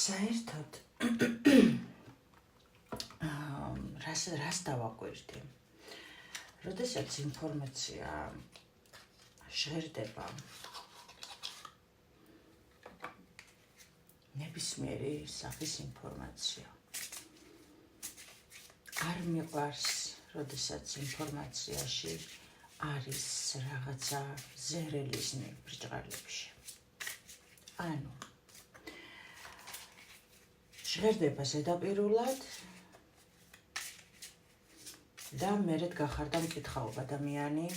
საერთოდ რას დავაკვირდი? როდესაც ინფორმაცია ჟღერდება ნებისმიერი სახის ინფორმაცია. არ მიყვარს, როდესაც ინფორმაციაში არის რაღაცა ზერელიზმი ბრჭყალებში. ანუ ჟღერდება ზედაპირულად და მერეთ გახარდა მკითხაობა ადამიანი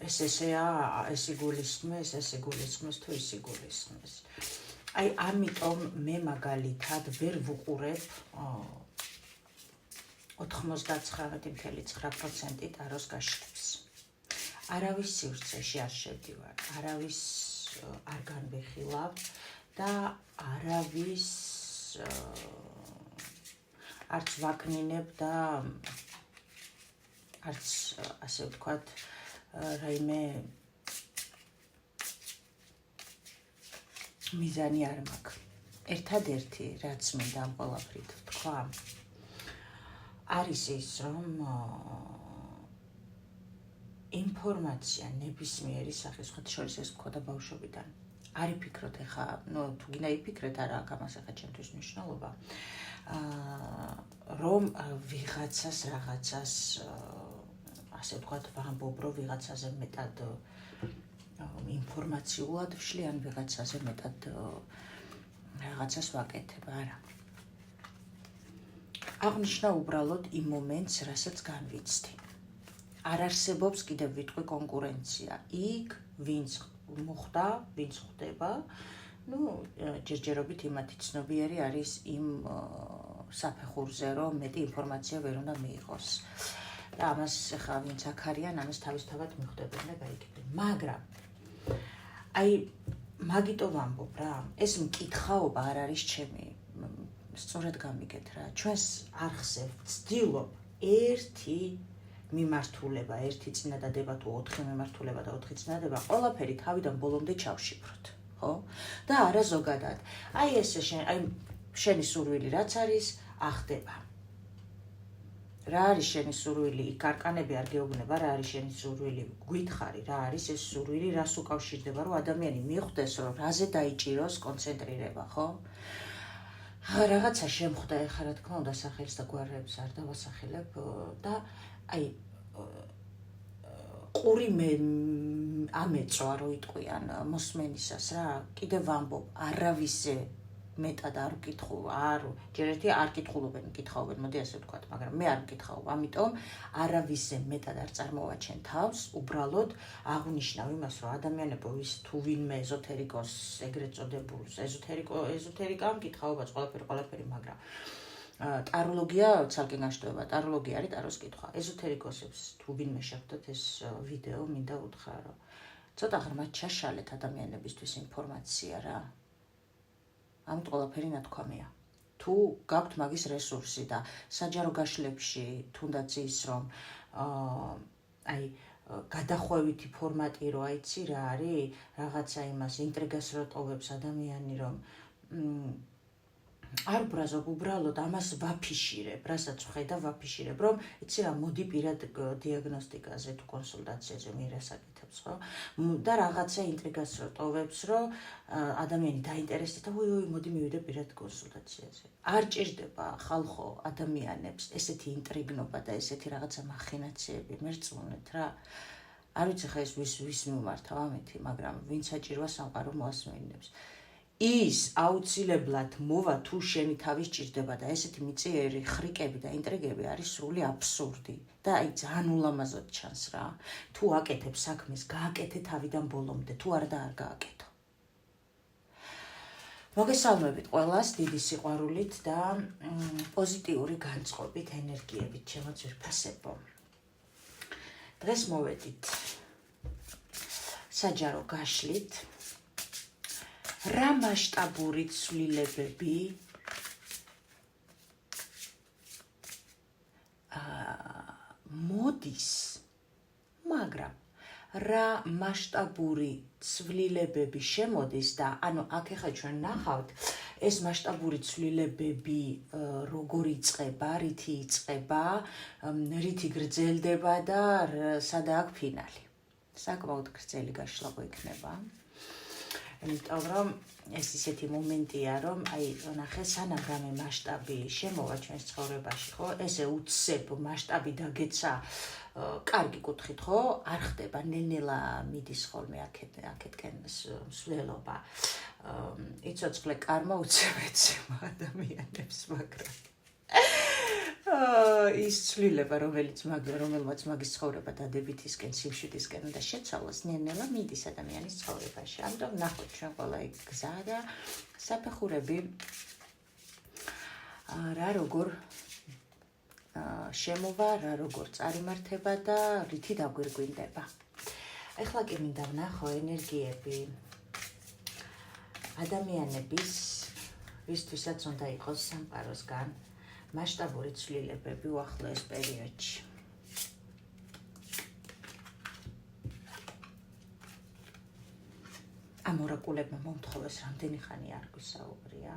ეს ესეა, ეს იგულისხმეს, ეს იგულისხმეს თუ ის იგულისხმეს. აი ამიტომ მე მაგალითად ვერ ვუყურებ 99.9% ტაროს გაშლებს. არავის სივრცეში არ შევდივარ, არავის არ განვიხილავ და არავის არც ვაკნინებ და არც ასე ვთქვათ რაიმე მიზანი არ მაქვს. ერთადერთი რაც მინდა ამ ყველაფრით ვთქვა არის ის, რომ ინფორმაცია ნებისმიერი სახის, ხოთ შორის ეს ვქოდა ბავშვობიდან. არ იფიქროთ ეხა, თუ გინდა იფიქრეთ, არა აქვს ამას ეხა ჩემთვის მნიშვნელობა. რომ ვიღაცას რაღაცას ასე ვთქვათ, ვამბობ, რომ ვიღაცაზე მეტად ინფორმაციულად ვშლი, ან ვიღაცაზე მეტად რაღაცას ვაკეთებ, არა. აღნიშნა უბრალოდ იმ მომენტს, რასაც განვიცდი. არ არსებობს კიდევ ვიტყვი კონკურენცია. იქ ვინც მოხდა, ვინც ხდება, ჯერჯერობით იმათი ცნობიერი არის იმ საფეხურზე, რომ მეტი ინფორმაცია ვერ უნდა მიიღოს. და ამას ახლა ვინც აქ არიან, ამას თავისთავად მიხვდებიან და გაიგებენ. მაგრამ აი მაგიტო ვამბობ რა, ეს მკითხაობა არ არის ჩემი. სწორად გამიგეთ რა, ჩვენს არხზე ვცდილობ ერთი მიმართულება, ერთი წინადადება თუ 4 მიმართულება და 4 წინადადება, ყველაფერი თავიდან ბოლომდე ჩავშიფროთ, ხო? და არა ზოგადად. აი ესე შენი სურვილი რაც არის, ახდება. რა არის შენი სურვილი? იქ არკანები არ გეუბნება, რა არის შენი სურვილი? გითხარი, რა არის ეს სურვილი, რას უკავშირდება, რომ ადამიანი მიხვდეს, რომ რაზე დაიჭიროს კონცენტრირება, ხო? რაღაცა შემხვდა ეხლა რა თქმა უნდა სახელს და გვარებს არ დავასახელებ და აი ყური ამეწვა რო იტყვიან მოსმენისას რა, კიდევ ვამბობ, არავისზე მეტად არ ვკითხულობ, ჯერ ერთი არ კითხულობენ, მკითხაობენ, მოდი ასე ვთქვათ, მაგრამ მე არ ვკითხავ, ამიტომ არავისზე მეტად არ წარმოვაჩენ თავს, უბრალოდ აღნიშნავ იმას, რომ ადამიანებო ის თუ ვინმე ეზოთერიკოს ეგრეთ წოდებულს, ეზოთერიკა, მკითხაობაც ყველაფერი, მაგრამ ტაროლოგია ცალკე განშტოება, ტაროლოგია არის ტაროს კითხვა. ეზოთერიკოსებს თუ ვინმე შეხვდათ ეს ვიდეო, მინდა უთხრა, რომ ცოტა ღრმად ჩაშალეთ ადამიანებისთვის ინფორმაცია რა. ამით ყველაფერი ნათქვამია. თუ გაქვთ მაგის რესურსი და საჯარო გაშლებში თუნდაც ის, რომ აი გადახვევითი ფორმატი რო აიცი რა არის, რაღაცა იმას ინტრიგას რო ტოვებს ადამიანი, რომ არ ბრაზობ, უბრალოდ ამას ვაფიშირებ, რასაც ვხედავ, ვაფიშირებ, რომ იცი რა, მოდი პირად დიაგნოსტიკაზე თუ კონსულტაციაზე მირასაკეთებს, ხო? და რაღაცა ინტრიგას რო ტოვებს, რომ ადამიანი დაინტერესდება, მოდი მივიდე პირად კონსულტაციაზე. არ ჭირდება ხალხო ადამიანებს ესეთი ინტრიგნობა და ესეთი რაღაცა მახინაციები, მერწმუნეთ რა. არ ვიცი ხა ეს ვის მიმართავ ამეთი, მაგრამ ვინც საჭიროა სამყარო მოასმენინებს. ის აუცილებლად მოვა თუ შენი თავის ჭირდება და ესეთი მიწიერი ხრიკები და ინტრიგები არის სრული აბსურდი და აი ძალიან ულამაზოდ ჩანს რა. თუ აკეთებ საქმეს, გააკეთე თავიდან ბოლომდე, თუ არა და არ გააკეთო. მოგესალმებით ყველას დიდი სიყვარულით და პოზიტიური განწყობით, ენერგიებით, ჩემო ძვირფასებო. დღეს მოვედით საჯარო გაშლით. რა მასშტაბური ცვლილებები მოდის, მაგრამ რა მასშტაბური ცვლილებები შემოდის და ანუ აქ ახლა ჩვენ ნახავთ ეს მასშტაბური ცვლილებები როგორ იწყება, რითი იწყება, რითი გრძელდება და სადა აქვს ფინალი. საკმაოდ გრძელი გაშლა იქნება. იმიტომ რომ ეს ისეთი მომენტია, რომ აი ნახე სანამ რამე მასშტაბი შემოვა ჩვენს ცხოვრებაში, ხო? ესე უცებ მასშტაბი დაგეცა კარგი კუთხით, ხო? არ ხდება, ნელ-ნელა მიდის ხოლმე აქეთკენ მსვლელობა. იცოცხლე კარმა უცებ ეცემა ადამიანებს, მაგრამ ის ცვლილება, რომელმაც მაგის ცხოვრება დადებითისკენ, სიმშვიდისკენ უნდა შეცვალოს, ნელ-ნელა მიდის ადამიანის ცხოვრებაში. ამიტომ ნახოთ ჩვენ ყველა იქ გზა და საფეხურები რა როგორ შემოვა, რა როგორ წარიმართება და რითი დაგვირგვინდება. ეხლა კი მინდა ვნახო ენერგიები ადამიანების, ვისთვისაც უნდა იყოს სამყაროსგან მასშტაბური ცვლილებები უახლოეს პერიოდში. ამ ორაკულებმა მომთხოვეს რამდენი ხანი არ გვისაუბრია.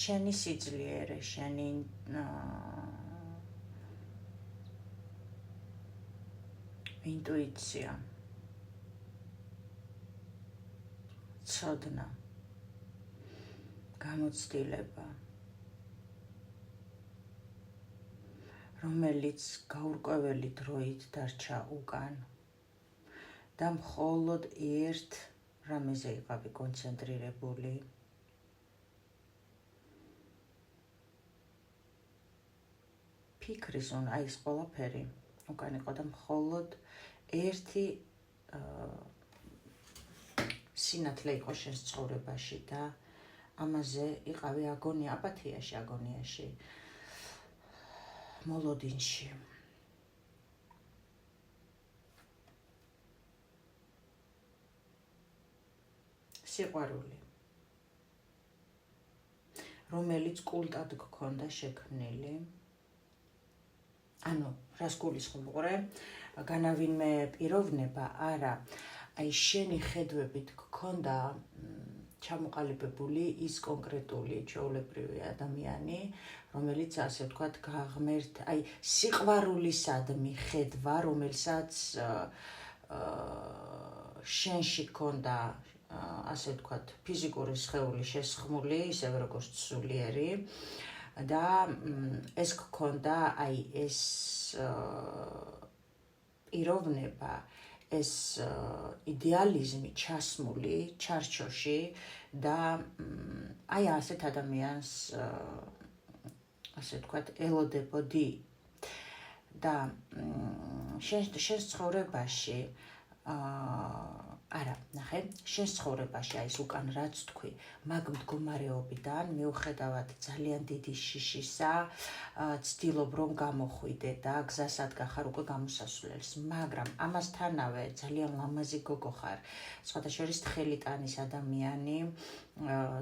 შენი სიძლიერე, შენი ინტუიცია, ცოდნა, გამოცდილება, რომელიც გაურკვეველი დროით დარჩა უკან და მხოლოდ ერთ რამეზე იყავი კონცენტრირებული. ფიქრის აი ეს ყველაფერი უკან იყო და მხოლოდ ერთი სინათლე იყო შენს ცხოვრებაში და ამაზე იყავი აგონიაში, მოლოდინში. სიყვარული, რომელიც კულტად გქონდა შექმნილი. ანუ რას გულისხმობ, განავინმე პიროვნება, არა, აი შენი ხედვებით გქონდა ჩამოყალიბებული ის კონკრეტული ჩვეულებრივი ადამიანი, რომელიც ასე ვთქვათ გაღმერთ, აი სიყვარულისადმი ხედვა, რომელსაც შენში გქონდა ასე ვთქვათ ფიზიკური სხეული შესხმული, ისევე როგორც სულიერი. და ეს გქონდა აი ეს პიროვნება, ეს იდეალიზმი ჩასმული ჩარჩოში და აი ასეთ ადამიანს ასე ვთქვათ ელოდებოდი და შენს ცხოვრებაში არა, ნახე, შენს ცხოვრებაში აი ეს უკან რაც თქვი, მაგ მდგომარეობიდან მიუხედავად ძალიან დიდი შიშისა, ცდილობ რომ გამოხვიდე და გზასად გახარ უკვე გამოსასვლელს, მაგრამ ამასთანავე ძალიან ლამაზი გოგო ხარ, სხვათა შორის თხელი ტანის ადამიანი,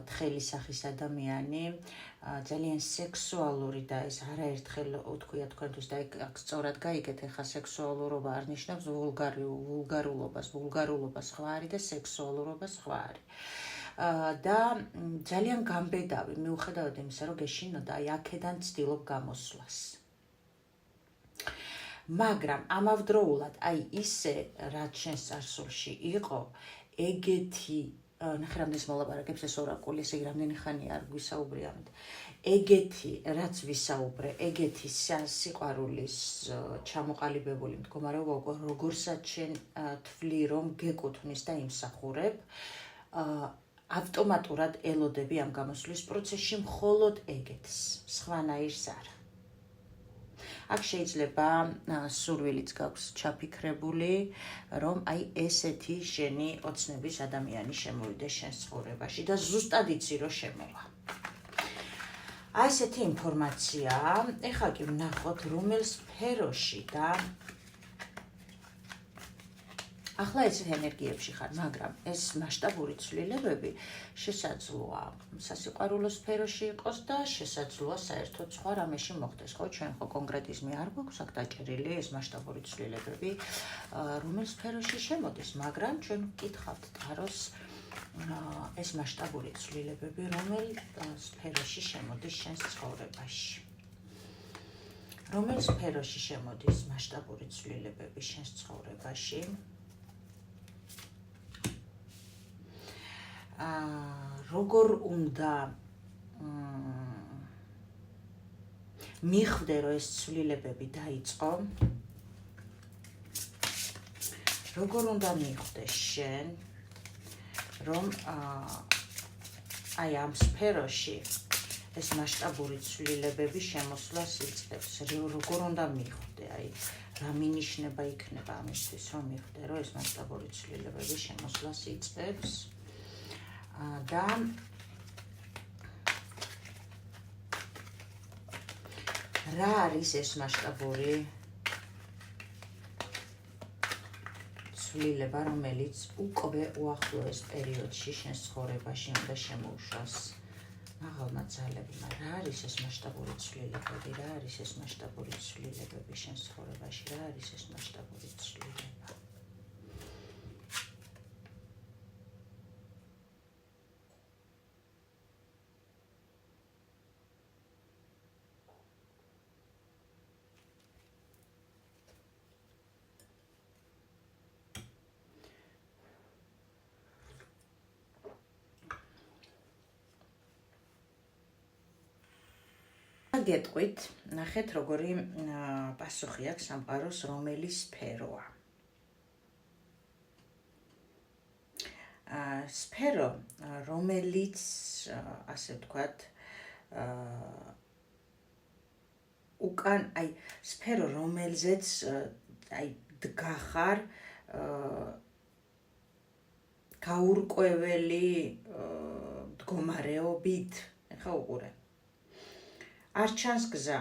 თხელი სახის ადამიანი, ძალიან სექსუალური და ეს არაერთხელ უთქვია თქვენთვის და აქ სწორად გაიგეთ, ეხა სექსუალურობა არ ნიშნავს ვულგარულობას სხვა არის და სექსუალურობა სხვა არის. და ძალიან გამბედავი, მიუხედავად იმისა, რომ გეშინოდა, აი აქედან ცდილობ გამოსვლას. მაგრამ ამავდროულად, აი ისე, რაც შენს წარსულში იყო, ეგეთი ნახე რამდენს მოლაპარაკებს ეს ორაკული, ესე იგი რამდენი ხანია არ გვისაუბრე ამით. ეგეთი, რაც ვისაუბრე, ეგეთი სიყვარულის ჩამოყალიბებული მდგომარეობა, როგორცაც შენ თვლი, რომ გეკუთვნის და იმსახურებ, ავტომატურად ელოდები ამ გამოსვლის პროცესში მხოლოდ ეგეთს, სხვანაირს არა. აქ შეიძლება სურვილიც გაქვს ჩაფიქრებული, რომ აი ესეთი შენი ოცნების ადამიანი შემოვიდეს შენს ცხოვრებაში და ზუსტად იცი, რომ შემოვა. აი ესეთი ინფორმაციაა. ეხლა კი ვნახოთ რომელ სფეროში და ახლა ეს ენერგიებში ხარ, მაგრამ ეს მასშტაბური ცვლილებები შესაძლოა სასიყვარულო სფეროში იყოს და შესაძლოა საერთოდ სხვა რამეში მოხდეს. ხო, ჩვენ ხო კონკრეტიზმი არ გვაქვს აქ დაჭერილი ეს მასშტაბური ცვლილებები რომელ სფეროში შემოდის, მაგრამ ჩვენ ვკითხავთ ტაროს ეს მასშტაბური ცვლილებები რომელ სფეროში შემოდის შენს ცხოვრებაში. რომელ სფეროში შემოდის მასშტაბური ცვლილებები შენს ცხოვრებაში? როგორ უნდა მიხვდე რომ ეს ცვლილებები დაიწყო? როგორ უნდა მიხვდე შენ რომ აი ამ სფეროში ეს მასშტაბური ცვლილებები შემოსვლას იწყებს? როგორ უნდა მიხვდე? აი რა მინიშნება იქნება ამისთვის რომ მიხვდე რომ ეს მასშტაბური ცვლილებები შემოსვლას იწყებს? და რა არის ეს მასშტაბური ცვლილება, რომელიც უკვე უახლოეს პერიოდში შენს ცხოვრებაში უნდა შემოუშვას მაღალმა ძალებმა? რა არის ეს მასშტაბური ცვლილებები? რა არის ეს მასშტაბური ცვლილებები შენს ცხოვრებაში? რა არის ეს მასშტაბური ცვლილება? გეტყვით, ნახეთ როგორი პასუხი აქვს სამყაროს რომელი სფეროა. სფერო, რომელიც ასე ვთქვათ, უკან, აი სფერო, რომელზეც აი დგახარ გაურკვეველი მდგომარეობით, ეხა უყურე. არ ჩანს გზა,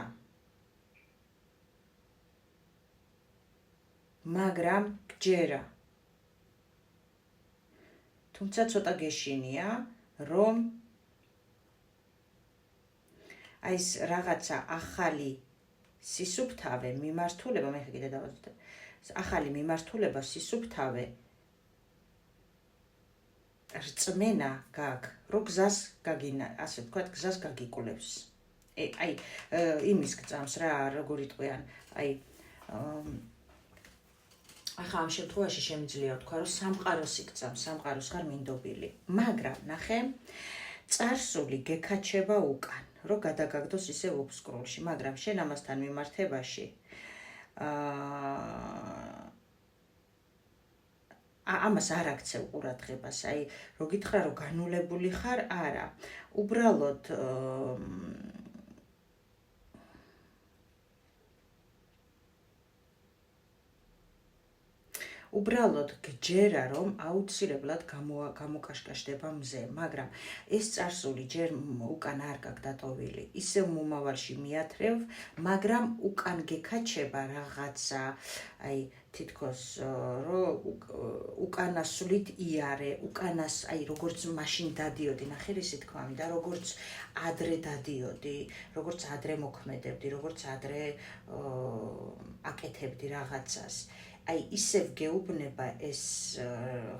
მაგრამ გჯერა. თუმცა ცოტა გეშინია, რომ აი ეს რაღაცა ახალი სისუფთავე, მიმართულება, მე კიდე დავაწყოთ. ახალი მიმართულება, სისუფთავე რწმენა გაქვს, რომ გზას გაგინა, ასე ვთქვათ, გზას გაგიკვლევს. აი იმის გწამს რა, როგორ იტყვიან, აი ახლა ამ შემთხვევაში შემიძლია ვთქვა, რომ სამყაროს იგწამს, სამყაროს ხარ მინდობილი. მაგრამ ნახე, წარსული გექაჩება უკან, რომ გადაგაგდოს ისევ ობსკურში, მაგრამ შენ ამასთან მიმართებაში ამას არ აქცევ ყურადღებას, აი რო გითხრა რომ განულებული ხარ, არა. უბრალოდ უბრალოდ გჯერა რომ აუცილებლად გამოკაშკაშდება მზე, მაგრამ ეს წარსული ჯერ უკან არ გაქვს დატოვილი. ისევ მომავალში მიათრევ, მაგრამ უკან გექაჩება რაღაცა, აი თითქოს რომ უკანასვლით იარე, უკანას, აი როგორც მაშინ დადიოდი, ნახე რისი თქმამი და როგორც ადრე დადიოდი, როგორც ადრე მოქმედებდი, როგორც ადრე აკეთებდი რაღაცას. აი ისევ გეუბნება ეს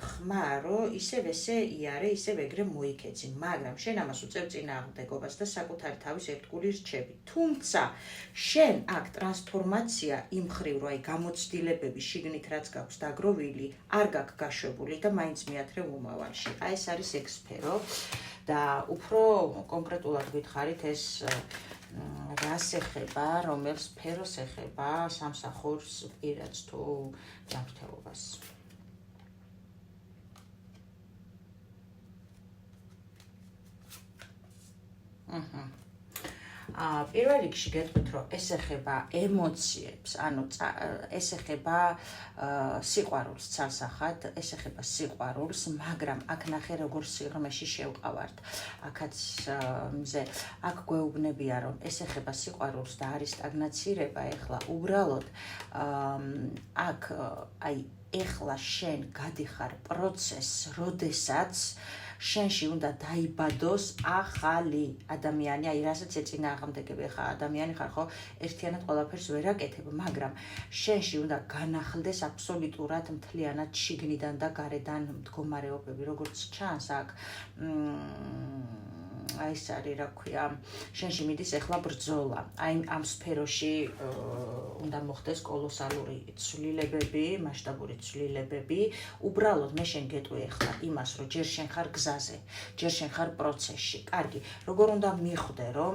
ხმა, რომ ისევ ესე იარე, ისევ ეგრე მოიქეცი, მაგრამ შენ ამას უწევ წინააღმდეგობას და საკუთარი თავის ერთგული რჩები. თუმცა შენ აქ ტრანსფორმაცია იმ მხრივ, რომ აი გამოცდილებები შიგნით რაც გაქვს დაგროვილი, არ გაქვს გაშვებული და მაინც მიათრევ მომავალში. აი ეს არის ეგ სფერო და უფრო კონკრეტულად გითხარით ეს რას ეხება, რომელ სფეროს ეხება, სამსახურს, პირადს თუ ჯანმრთელობას. პირველ რიგში გეტყვით, რომ ეს ეხება ემოციებს, ანუ ეს ეხება სიყვარულს ცალსახად, ეს ეხება სიყვარულს, მაგრამ აქ ნახე როგორ სიღრმეში შევყავართ. აქაც მზე აქ გვეუბნებია, რომ ეს ეხება სიყვარულს და არის სტაგნაცირება, ეხლა უბრალოდ აქ აი ეხლა შენ გადიხარ პროცესს, როდესაც შენში უნდა დაიბადოს ახალი ადამიანი, აი რასაც ეწინააღმდეგები, ხა ადამიანი ხარ, ხო, ერთიანად ყველაფერს ვერ აკეთებ, მაგრამ შენში უნდა განახლდეს აბსოლუტურად მთლიანად შიგნიდან და გარედან მდგომარეობები, როგორც ჩანს აქ აი ეს არის, რა ქვია, შენში მიდის ეხლა ბრძოლა. აი ამ სფეროში უნდა მოხდეს კოლოსალური ცვლილებები, მასშტაბური ცვლილებები. უბრალოდ მე შენ გეტყვი ეხლა იმას, რომ ჯერ შენ ხარ გზაზე, ჯერ შენ ხარ პროცესში. კარგი, როგორ უნდა მიხვდე, რომ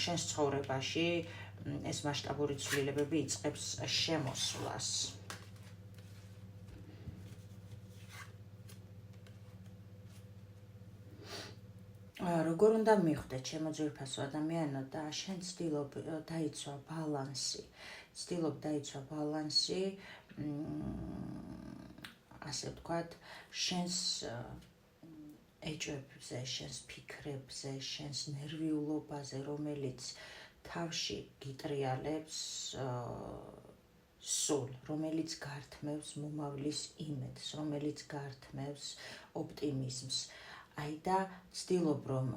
შენს ცხოვრებაში ეს მასშტაბური ცვლილებები იწყებს შემოსვლას. როგორ უნდა მიხვდე, ჩემო ძვირფასო ადამიანო, და შენ ცდილობ დაიცვა ბალანსი. ცდილობ დაიცვა ბალანსი, ასე ვთქვათ, შენს ეჭვებზე, შენს ფიქრებზე, შენს ნერვიულობაზე, რომელიც თავში გიტრიალებს სულ, რომელიც გართმევს მომავლის იმედს, რომელიც გართმევს ოპტიმიზმს. აი და ცდილობ, რომ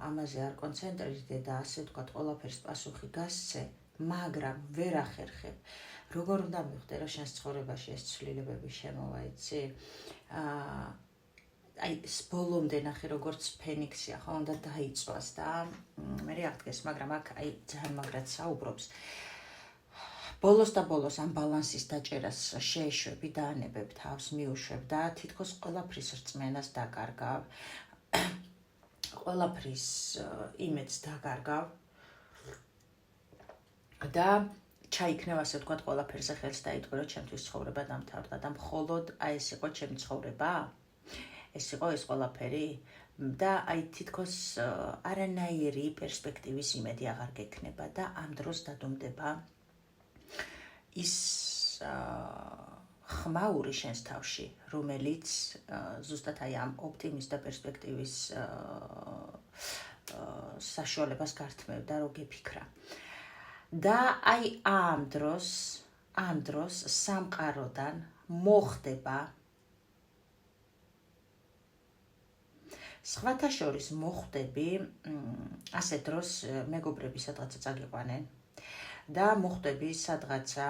ამაზე არ კონცენტრირდე და ასე ვთქვათ, ყველაფერს პასუხი გასცე, მაგრამ ვერ ახერხებ. როგორ უნდა მიხვდე, რომ შენს ცხოვრებაში ეს ცვლილებები შემოვა, იცი? აი ეს ბოლომდე ნახე, როგორც ფენიქსია, ხო, უნდა დაიწვას და მე აღდგეს, მაგრამ აქ აი ძალიან მაგრად საუბრობს. ბოლოს და ბოლოს ამ ბალანსის დაჭერას შეეშვები, დაანებებ თავს, მიუშვებ და თითქოს ყველაფრის რწმენას დაკარგავ. ყველაფრის იმედს დაკარგავ და ჩაიქნევ, ასე ვთქვათ, ყველაფერზე ხელს დაიტყვი, რომ ჩემთვის ცხოვრება დამთავრდა და მხოლოდ აი ეს იყო ჩემი ცხოვრება, ეს იყო ეს ყველაფერი და აი თითქოს არანაირი პერსპექტივის იმედი აღარ გექნება და ამ დროს დადუმდება ის ხმაური შენს თავში, რომელიც ზუსტად აი ამ ოპტიმიზმის და პერსპექტივის საშუალებას გართმევდა, რომ გეფიქრა. და აი ამ დროს სამყაროდან მოხდება სხვათა შორის მოხვდები ასე დროს მეგობრები სადღაცა წაგიყვანენ და მოხვდები სადღაცა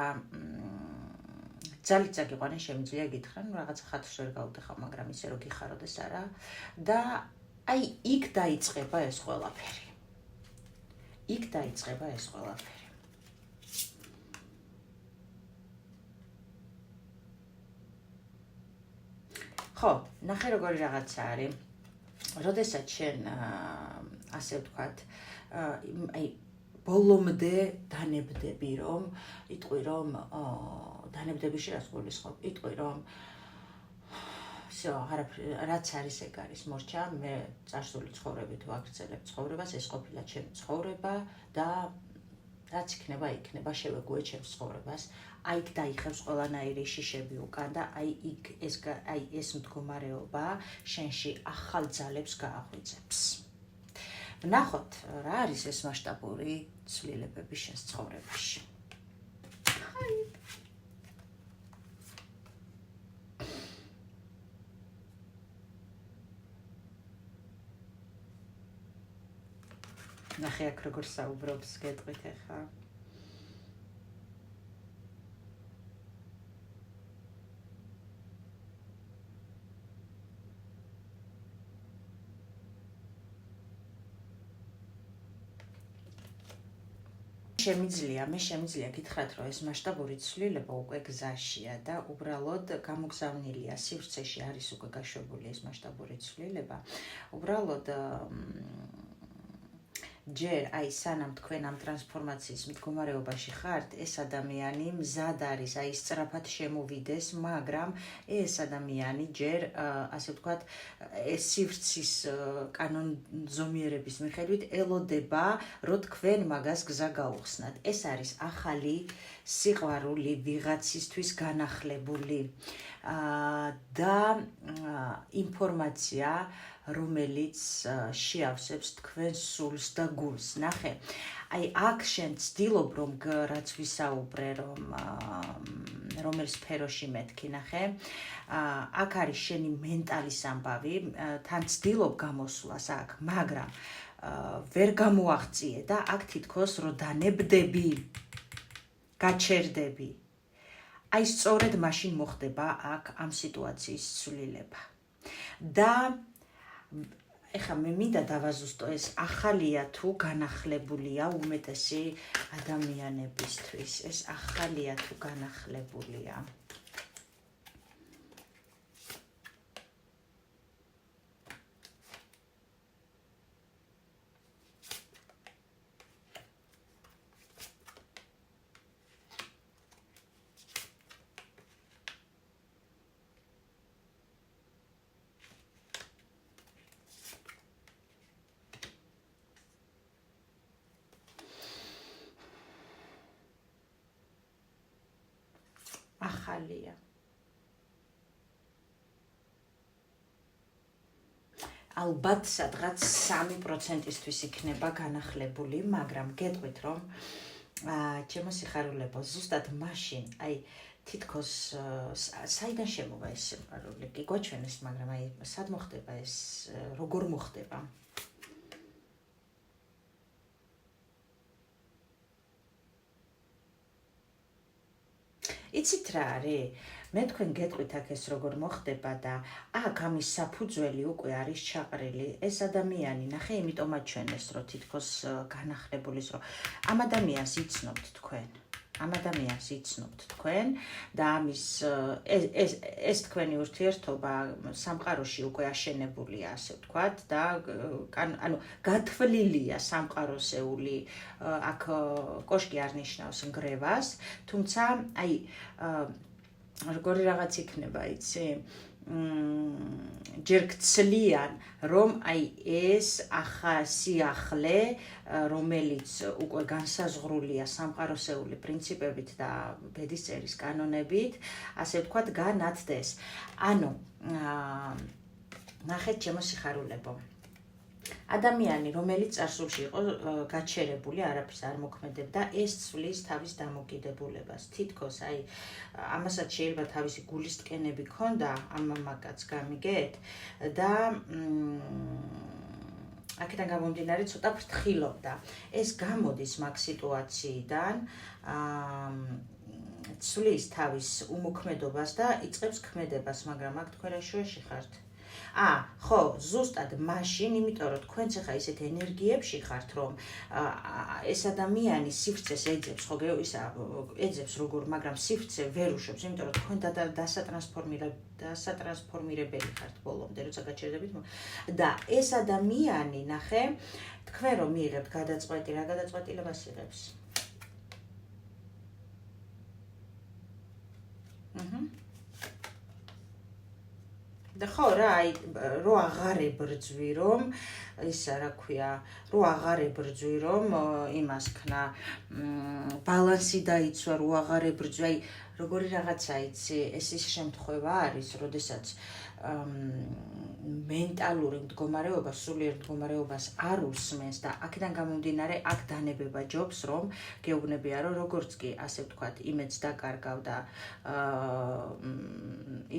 ძალით წაგიყვანენ, შემიძლია გითხრან, რაღაცა ხათს ვერ გავუტეხავ, მაგრამ ისე რომ გიხაროდეს არა და აი იქ დაიწყება ეს ყველაფერი. იქ დაიწყება ეს ყველაფერი. ხო, ნახე როგორი რაღაცა არის. როდესაც შენ ასე ვთქვათ, აი ბოლომდე დანებდები, რომ იტყვი, რომ დანებდები რას გულისხმობ? იტყვი, რომ всё, რაც არის ეგ არის, მორჩა, მე წარსული ცხოვრებით ვაგრძელებ ცხოვრებას, ეს ყოფილა ჩემი ცხოვრება და რაც იქნება, იქნება, შევეგუე ჩემს ცხოვრებას. აი იქ დაიხევს ყველანაირი შიშები უკან და აი იქ ეს მდგომარეობა შენში ახალ ძალებს გააღვიძებს. ვნახოთ, რა არის ეს მასშტაბური ცვლილებები შენს ცხოვრებაში. ნახე აქ როგორ საუბრობს, გეტყვით ახლა. მე შემიძლია გითხრათ, რომ ეს მასშტაბური ცვლილება უკვე გზაშია და უბრალოდ გამოგზავნილია სივრცეში არის უკვე გაშვებული ეს მასშტაბური ცვლილება. უბრალოდ ჯერ აი სანამ თქვენ ამ ტრანსფორმაციის მდგომარეობაში ხართ, ეს ადამიანი მზად არის აი სწრაფად შემოვიდეს, მაგრამ ეს ადამიანი ჯერ ასე ვთქვათ, ეს სივრცის კანონზომიერების მიხედვით ელოდება, რომ თქვენ მაგას გზა გაუხსნათ. ეს არის ახალი სიყვარული ვიღაცისთვის განახლებული და ინფორმაცია, რომელიც შეავსებს თქვენს სულს და გულს. ნახე, აი აქ შენ ცდილობ რომ რაც ვისაუბრე, რომელ სფეროში მეთქი, ნახე, აქ არის შენი მენტალის ამბავი, თან ცდილობ გამოსვლას აქ, მაგრამ ვერ გამოაღწიე და აქ თითქოს რომ დანებდები, გაჩერდები. აი სწორედ მაშინ მოხდება აქ ამ სიტუაციის ცვლილება. და ეხლა მე მინდა დავაზუსტო, ეს ახალია თუ განახლებულია უმეტესი ადამიანებისთვის, ეს ახალია თუ განახლებულია. ახალია. ალბათ სადღაც 3%-ისთვის იქნება განახლებული, მაგრამ გეტყვით რომ ჩემო სიხარულებო, ზუსტად მაშინ, აი თითქოს საიდან შემოვა ეს სიხარული? კი გვაჩვენეს, მაგრამ აი სად მოხდება ეს, როგორ მოხდება? იცით რა არის? მე თქვენ გეტყვით აქ ეს როგორ მოხდება და აქ ამის საფუძველი უკვე არის ჩაყრილი. ეს ადამიანი, ნახე, იმიტომაც ჩვენეს, რომ თითქოს განახლებულის, რომ ამ ადამიანს იცნობთ თქვენ. ამ ადამიანს იცნობთ თქვენ და ამის ეს თქვენი ურთიერთობა სამყაროში უკვე აშენებულია, ასე ვთქვათ, და ანუ გათვლილია სამყაროსეული, აქ კოშკი არ ნიშნავს ნგრევას, თუმცა აი როგორი რაღაც იქნება, იცი? ჯერ გცლიან, რომ აი ეს სიახლე, რომელიც უკვე განსაზღვრულია სამყაროსეული პრინციპებით და ბედისწერის კანონებით, ასე ვთქვათ, განათდეს. ანუ ნახეთ ჩემო სიხარულებო. ადამიანი, რომელიც წარსულში იყო გაჩერებული, არაფერს არ მოქმედებდა, ეს ცვლის თავის დამოკიდებულებას. თითქოს აი ამასაც შეიძლება თავისი გულის ტკენები ქონდა ამ მამაკაც, გამიგეთ? და აქედან გამომდინარე ცოტა ფრთხილობდა. ეს გამოდის მაგ სიტუაციიდან, ცვლის თავის უმოქმედობას და იწყებს ქმედებას, მაგრამ აქ თქვენ რა შუაში ხართ? ხო, ზუსტად მაშინ, იმიტომ რომ თქვენც ახლა ისეთ ენერგიებში ხართ, რომ ეს ადამიანი სივრცეს ეძებს, ხო, ეძებს როგორ, მაგრამ სივრცე ვერ უშვებს, იმიტომ რომ თქვენ დასატრანსფორმირებელი ხართ ბოლომდე, როცა გაჩერდებით და ეს ადამიანი, ნახე, თქვენ რომ მიიღებთ გადაწყვეტი, რა გადაწყვეტილებას იღებს? და ხო რა, აი რო აღარ ებრძვი, რომ ისა რა ქვია, რო აღარ ებრძვი, რომ იმას ქნა ბალანსი დაიცვა, რო აღარ ებრძვი, აი როგორი რაღაცა იცი, ეს ის შემთხვევა არის, როდესაც მენტალური მდგომარეობა, სულიერ მდგომარეობას არ უსმენს და აქედან გამომდინარე აქ დანებება ჯობს, რომ გეუბნებია, რომ როგორც კი, ასე ვთქვათ, იმედს დაკარგავ და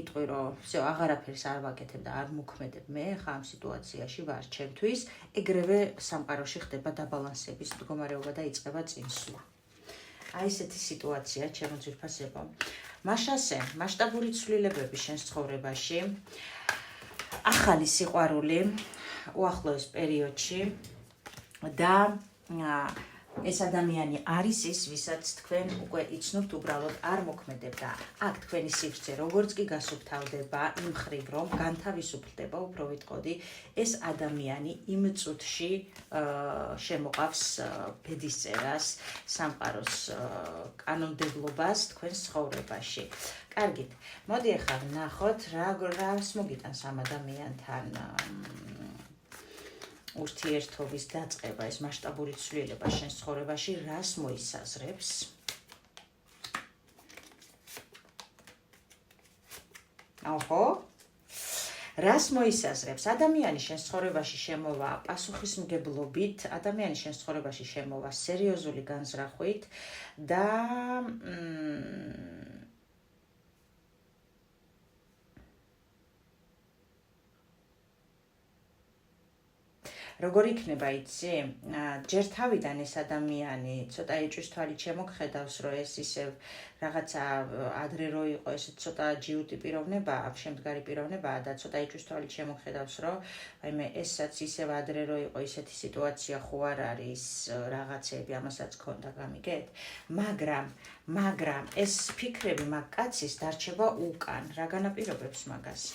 იტყვი, რომ всё, აღარაფერს არ ვაკეთებ და არ მოქმედებ, მე ხა ამ სიტუაციაში ვარ ჩემთვის, ეგრევე სამყაროში ხდება დაბალანსების მდგომარეობა და იწყება წინსვლა. აი ესეთი სიტუაცია, ჩემო ძვირფასებო. მაშასე, მასშტაბური ცვლილებები შენს ცხოვრებაში, ახალი სიყვარული უახლოეს პერიოდში და ეს ადამიანი არის ის, ვისაც თქვენ უკვე იცნობთ, უბრალოდ არ მოქმედებ და აქ თქვენი სივრცე როგორც კი გასუფთავდება იმ ხრივ, რომ განთავისუფლდება, უფრო ვიტყოდი, ეს ადამიანი იმ წუთში შემოყავს ბედისწერას, სამყაროს კანონმდებლობას თქვენს ცხოვრებაში. კარგით, მოდი ახლა ვნახოთ, რას მოგიტანს ამ ადამიანთან ურთიერთობის დაწყება, ეს მასშტაბური ცვლილება შენს ცხოვრებაში რას მოისაზრებს? აჰო. რას მოისაზრებს? ადამიანი შენს ცხოვრებაში შემოვა პასუხისმგებლობით, ადამიანი შენს ცხოვრებაში შემოვა სერიოზული განზრახვით და როგორ იქნება იცი? ჯერ თავიდან ეს ადამიანი ცოტა ეჭვის თვალით შემოგხედავს, რომ ეს ისევ რაღაცა ადრე რო იყო, ეს ცოტა ჯიუტი პიროვნებაა, შემდგარი პიროვნებაა და ცოტა ეჭვის თვალით შემოგხედავს, რომ აიმე ესაც ისევ ადრე რო იყო, ისეთი სიტუაცია ხო არ არის, რაღაცები ამასაც ქონდა, გამიგეთ? მაგრამ ეს ფიქრები მაგ კაცის დარჩება უკან, რა განაპირობებს მაგას?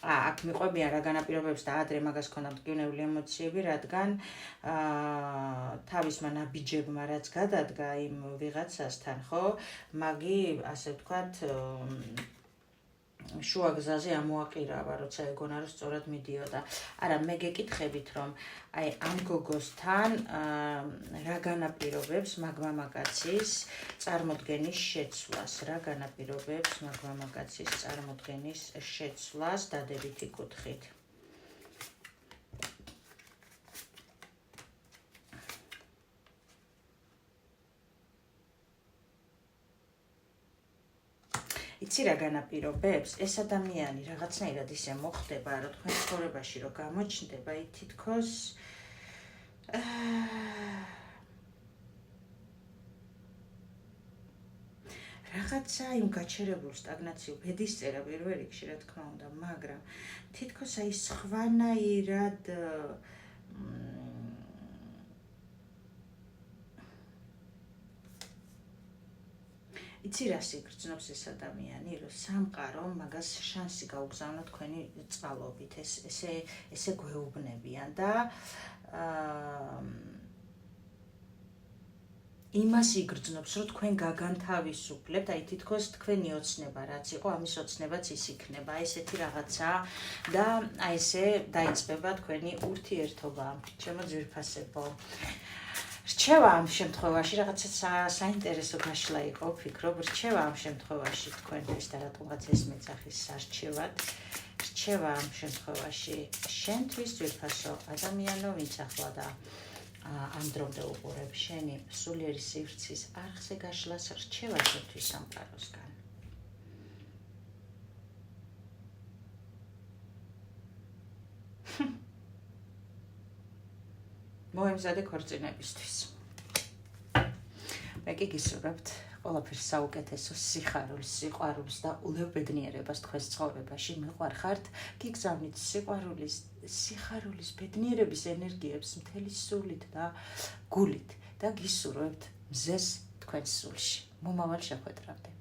აქ მიყვებიან რა განაპირობებს და ადრე მაგას ქონდა მტკივნეული ემოციები, რადგან თავისმა ნაბიჯებმა რაც გადადგა იმ ვიღაცასთან, ხო? მაგი, ასე ვთქვათ, შუა გზაზე ამოაყირავა, როცა ეგონა რომ სწორად მიდიოდა. არა, მე გეკითხებით, რომ აი ამ გოგოსთან რა განაპირობებს მაგ მამაკაცის წარმოდგენის შეცვლას, რა განაპირობებს მაგ მამაკაცის წარმოდგენის შეცვლას დადებითი კუთხით. იცი რა განაპირობებს? ეს ადამიანი რაღაცნაირად ისე მოხდება, რომ თქვენ ცხოვრებაში რომ გამოჩნდება, თითქოს რაღაცა იმ გაჩერებულ სტაგნაციულ ბედისწერა პირველ რიგში, რა თქმა უნდა, მაგრამ თითქოს აი სხვანაირად იცი რას იგრძნობს ეს ადამიანი, რომ სამყარო მაგას შანსი გაუგზავნა თქვენი წყალობით, ესე გვეუბნებიან და იმას იგრძნობს, რომ თქვენ გაგანთავისუფლებთ, აი თითქოს თქვენი ოცნება რაც იყო, ამის ოცნებაც ის იქნება, ესეთი რაღაცა და აი ესე დაიწყება თქვენი ურთიერთობა, ჩემო ძვირფასებო. რჩევა ამ შემთხვევაში რაღაცა საინტერესო გაშლა იყო, ვფიქრობ, რჩევა ამ შემთხვევაში თქვენთვის და რატომღაც ეს მეძახის სარჩევად. რჩევა ამ შემთხვევაში შენთვის ძვირფასო ადამიანო, ვინც ახლა და ამ დრომდე უყურებ შენი სულიერი სივრცის არხზე გაშლას, რჩევა შენთვის სამყაროსგან. მოემზადე ქორწინებისთვის. მე კი გისურვებთ ყველაფერს საუკეთესო, სიხარულს, სიყვარულს და ულევბედნიერებას თქვენს ცხოვრებაში. მიყვარხართ, გიგზავნით სიყვარულის, სიხარულის, ბედნიერების ენერგიებს მთელი სულით და გულით და გისურვებთ მზეს თქვენს სულში. მომავალ შეხვედრამდე.